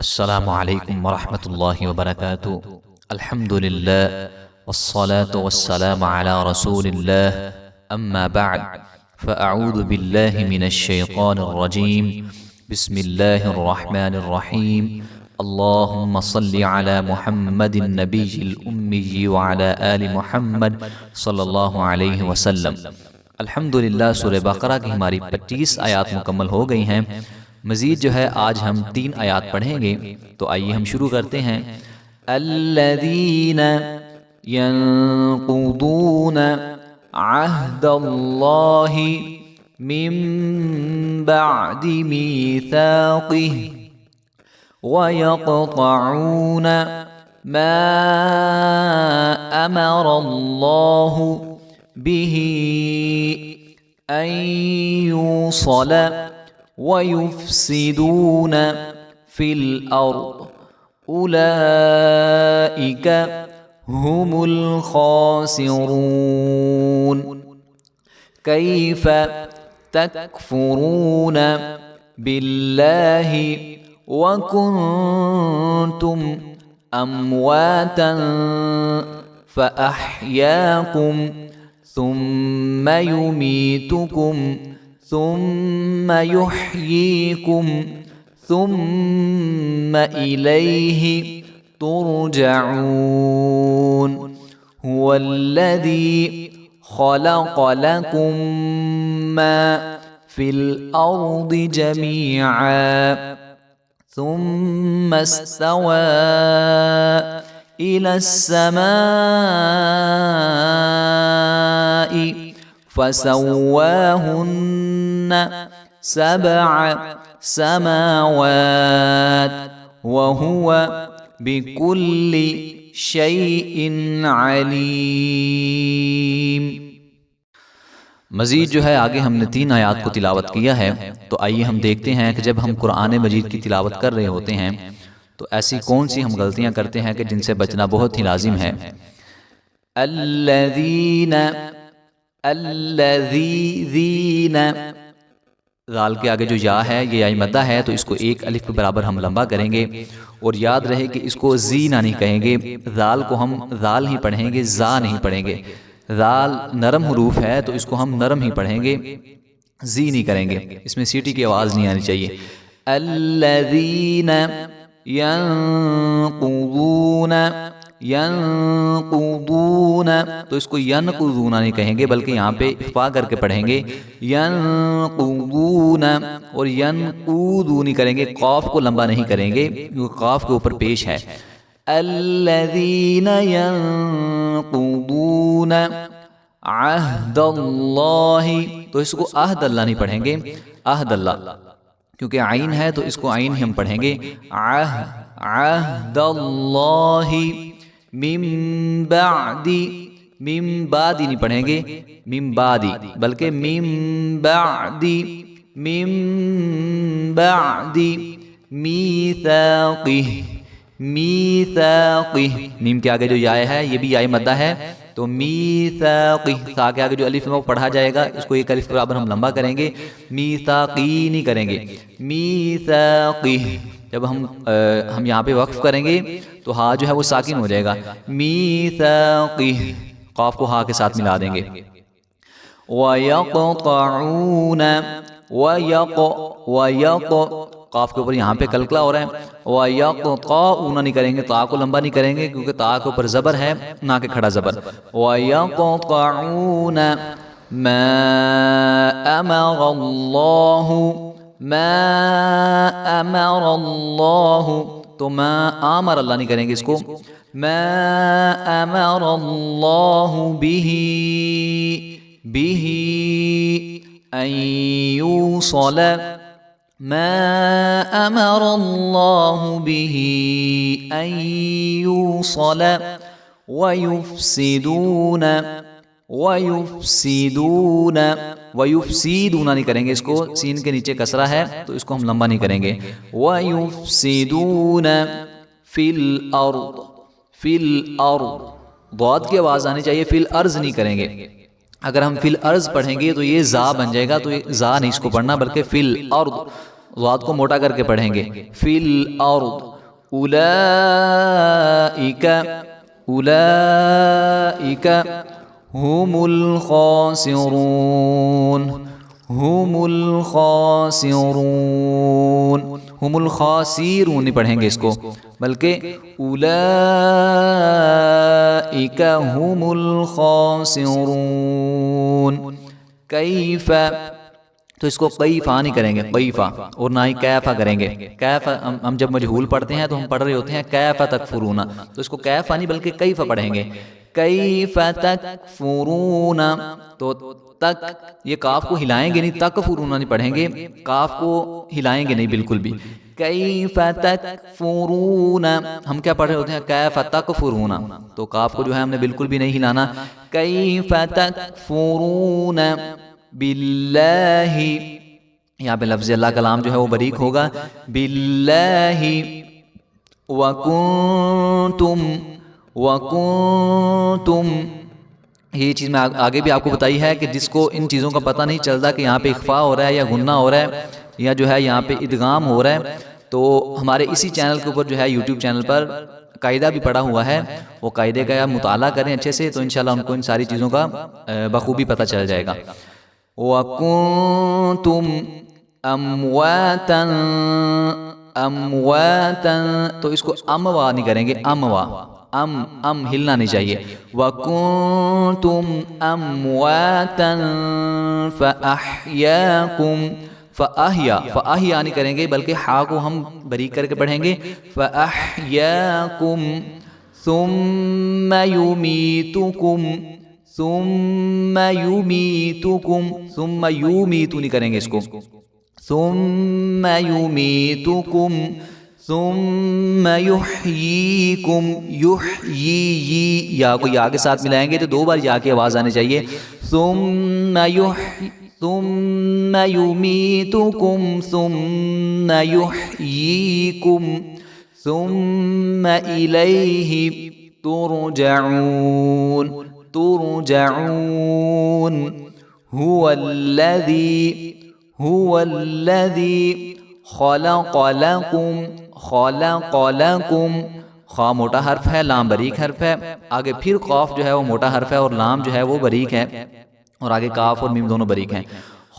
السلام عليكم ورحمة الله وبركاته. الحمد لله والصلاة والسلام على رسول الله. أما بعد فأعوذ بالله من الشيطان الرجيم. بسم الله الرحمن الرحيم. اللهم صل على محمد النبي الأمي وعلى آل محمد صلی اللہ علیہ وسلم. الحمدللہ سورہ بقرہ کی ہماری 25 آیات مکمل ہو گئی ہیں. مزید جو ہے آج ہم 3 آیات پڑھیں گے، تو آئیے ہم شروع کرتے ہیں. الذین ينقضون عہد اللہ من بعد میثاقہ ويقطعون ما أمر الله به أن يوصل ويفسدون في الأرض أولئك هم الخاسرون. كيف تكفرون بالله وكنتم أمواتا فأحياكم ثم يميتكم ثم يحييكم ثم إليه ترجعون. هو الذي خلق لكم ما في الأرض جميعا ثم استوى إلى السماء فسواهن 7 سماوات وهو بكل شيء عليم. مزید جو ہے آگے ہم نے 3 آیات کو تلاوت کیا ہے، تو آئیے ہم دیکھتے ہیں کہ جب ہم قرآن مجید کی تلاوت کر رہے ہوتے ہیں تو ایسی کون سی ہم غلطیاں کرتے ہیں کہ جن سے بچنا بہت ہی لازم ہے. الذین ذال کے آگے جو یا ہے یہ یا مدہ ہے، تو اس کو 1 الف کے برابر ہم لمبا کریں گے، اور یاد رہے کہ اس کو زینا نہیں کہیں گے. ذال کو ہم ذال ہی پڑھیں گے، زا نہیں پڑھیں گے. ذال نرم حروف ہے تو اس کو ہم نرم ہی پڑھیں گے، زی نہیں کریں گے، اس میں سیٹی کی آواز نہیں آنی چاہیے. الذین ینقضون تو اس کو ینقضون نہیں کہیں گے، بلکہ یہاں پہ اخفا کر کے پڑھیں گے ینقضون، اور ینقودو نہیں کریں گے، قاف کو لمبا نہیں کریں گے کیونکہ قاف کے اوپر پیش ہے. الذین ینقضون عہد اللہ، تو اس کو عہد اللہ نہیں پڑھیں گے، عہد اللہ، کیونکہ عین ہے تو اس کو عین ہی ہم پڑھیں گے. عہد اللہ من بعد نہیں پڑھیں گے من بعد، بلکہ من بعد میثاقہ. میم کے آگے جو یا ہے یہ بھی یا مدہ ہے، تو میثاقہ، تا کے آگے جو الف ہے وہ پڑھا جائے گا، اس کو 1 الف کے برابر ہم لمبا کریں گے، میثاقی نہیں کریں گے، میثاقہ. جب ہم یہاں پہ وقف کریں گے تو ہا جو ہے وہ ساکن ہو جائے گا، میثاقہ، قاف کو ہا کے ساتھ ملا دیں گے. وَيَقْطَعُونَ قاف کے اوپر یہاں پہ کلکلا ہو رہا ہے، وَيَقْطَعُونَ نہیں کریں گے، تا کو لمبا نہیں کریں گے کیونکہ تا کے اوپر زبر ہے نہ کہ کھڑا زبر. وَيَقْطَعُونَ مَا أَمَرَ اللَّهُ تو ما آمر اللہ نہیں کریں گے، اس کو ما أَمَرَ اللَّهُ بِهِ أَن يُوصَلَ ما أمر الله به أن يوصل ويفسدون نہیں کریں گے، اس کو سین کے نیچے کسرہ ہے تو اس کو ہم لمبا نہیں کریں گے. وَيُفْسِدُونَ فِي الْأَرْضِ ضاد کی آواز آنی چاہیے، فی الارض نہیں کریں گے. اگر ہم فی الارض پڑھیں گے تو یہ زا بن جائے گا، تو یہ زا نہیں اس کو پڑھنا بلکہ فی الارض. ضاد کو موٹا کر کے پڑھیں گے، فی الارض، اولئک، اولئک هم الخاسرون، هم الخاسرون، هم الخاسرون نہیں پڑھیں گے اس کو، بلکہ اولئک هم الخاسرون۔ کیف، تو اس کو قیفہ نہیں کریں گے، قیفہ، اور نہ ہی کیفہ کریں گے۔ کیفہ ہم جب مجہول پڑھتے ہیں تو ہم پڑھ رہے ہوتے ہیں کیفہ تکفرون، تو اس کو کیفہ نہیں بلکہ کیفہ پڑھیں گے۔ کیفہ تکفرون، تو تک، یہ کاف کو ہلائیں گے نہیں، تکفرون نہیں پڑھیں گے، کاف کو ہلائیں گے نہیں بالکل بھی۔ کیفہ تکفرون، ہم کیا پڑھ رہے ہوتے ہیں کیفہ تکفرون، تو کاف کو جو ہے ہم نے بالکل بھی نہیں ہلانا۔ کیفہ تکفرون باللہ، یہاں پہ لفظ اللہ کلام جو ہے وہ باریک ہوگا، باللہ وکنتم، وکنتم، یہ چیز میں آگے بھی آپ کو بتائی ہے کہ جس کو ان چیزوں کا پتہ نہیں چلتا کہ یہاں پہ اخفاء ہو رہا ہے یا غنہ ہو رہا ہے یا جو ہے یہاں پہ ادغام ہو رہا ہے، تو ہمارے اسی چینل کے اوپر جو ہے یوٹیوب چینل پر قاعدہ بھی پڑا ہوا ہے، وہ قاعدے کا مطالعہ کریں اچھے سے، تو انشاءاللہ ان کو ان ساری چیزوں کا بخوبی پتہ چل جائے گا۔ وَكُنْتُمْ أَمْوَاتًا، أَمْوَاتًا، تو اس کو اموا نہیں کریں گے، اموا، ام ہلنا نہیں چاہیے۔ وَكُنْتُمْ أَمْوَاتًا فَأَحْيَاكُمْ، فَأَحْيَا، فَأَحْيَا نہیں کریں گے بلکہ ہا کو ہم باریک کر کے پڑھیں گے، فَأَحْيَاكُمْ ثُمَّ يُمِيتُكُمْ، ثم یمیتکم، ثم یمیتو نہیں کریں گے اس کو، ثم یمیتکم ثم یحییکم، یحیی، یا کو یا کے ساتھ ملائیں گے تو دو بار یا کی آواز آنی چاہیے، ثم یمیتکم ثم یحییکم ثم الیہ ترجعون، ترجعون، هو الذي خلق لكم، خلق لكم، خا موٹا حرف ہے، لام باریک حرف ہے، آگے پھر قاف جو ہے وہ موٹا حرف ہے اور لام جو ہے وہ باریک ہے، اور آگے کاف اور میم دونوں باریک ہیں۔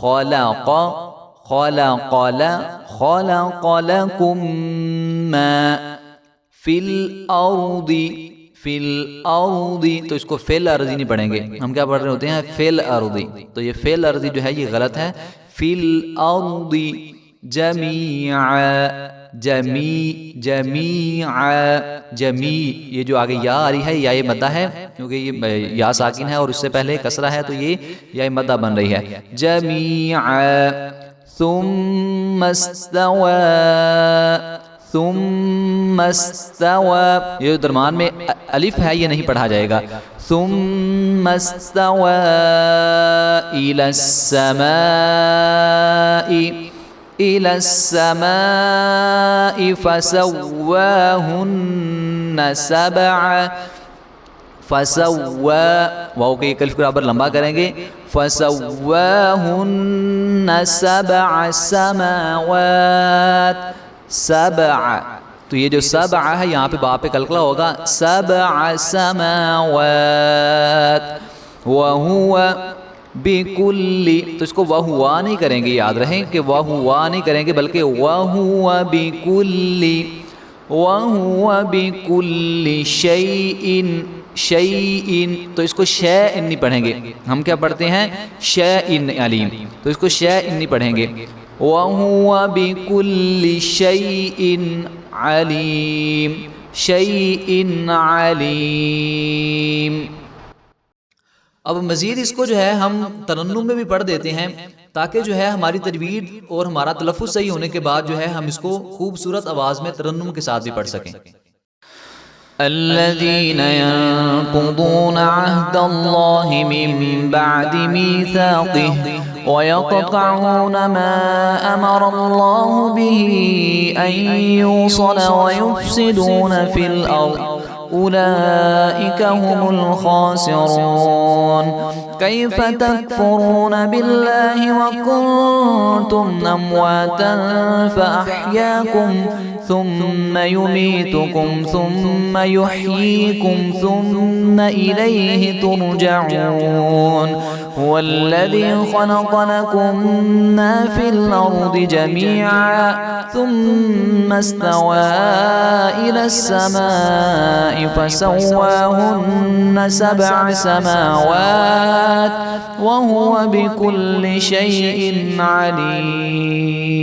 خلق، خلق، خلق لكم ما في الارض، فی الارض، تو اس کو فی الارض نہیں پڑھیں گے، ہم کیا پڑھ رہے ہوتے ہیں فی الارض، تو یہ فی الارض جو ہے یہ غلط ہے، فی الارض جمیعا، جمیعا، جمیع، یہ جو آگے یا آ رہی ہے یا یہ مدہ ہے کیونکہ یہ یا ساکن ہے اور اس سے پہلے کسرہ ہے تو یہ یا مدہ بن رہی ہے، جمیعا، ثم استوى، ثم استوى، یہ درمیان میں الف ہے یہ نہیں پڑھا جائے گا، ثم استوى الى السماء، الى السماء فسواهن سبع، فسوا، واو کے ایک الف کو برابر لمبا کریں گے، فسواهن سبع سماوات، سبع، تو یہ جو سبع ہے یہاں پہ با پہ کلکلا ہوگا، سبع سماوات، وَهُوَ بِكُلِّ، تو اس کو وَهُوَ نہیں کریں گے، یاد رہیں کہ وَهُوَ نہیں کریں گے بلکہ وَهُوَ بِكُلِّ، وَهُوَ بِكُلِّ شَيْءٍ، شَيْءٍ، تو اس کو شَيْءٍ نہیں پڑھیں گے، ہم کیا پڑھتے ہیں شَيْءٍ علیم، تو اس کو شَيْءٍ نہیں پڑھیں گے، وَهُوَ بِكُلِّ شَيْءٍ عَلِيمٍ، شَيْءٍ عَلِيمٍ۔ اب مزید اس کو جو ہے ہم ترنم میں بھی پڑھ دیتے ہیں تاکہ جو ہے ہماری تجوید اور ہمارا تلفظ صحیح ہونے کے بعد جو ہے ہم اس کو خوبصورت آواز میں ترنم کے ساتھ بھی پڑھ سکیں۔ الذين ينقضون عهد الله من بعد ميثاقه ويقطعون ما أمر الله به أن يوصل ويفسدون في الأرض أولئك هم الخاسرون كيف تكفرون بالله وكنتم أمواتا فأحياكم ثم يميتكم ثم يحييكم ثم إليه ترجعون هو الذي خلق لكم ما في الأرض جميعا ثم استوى إلى السماء فسواهن 7 سماوات وهو بكل شيء عليم.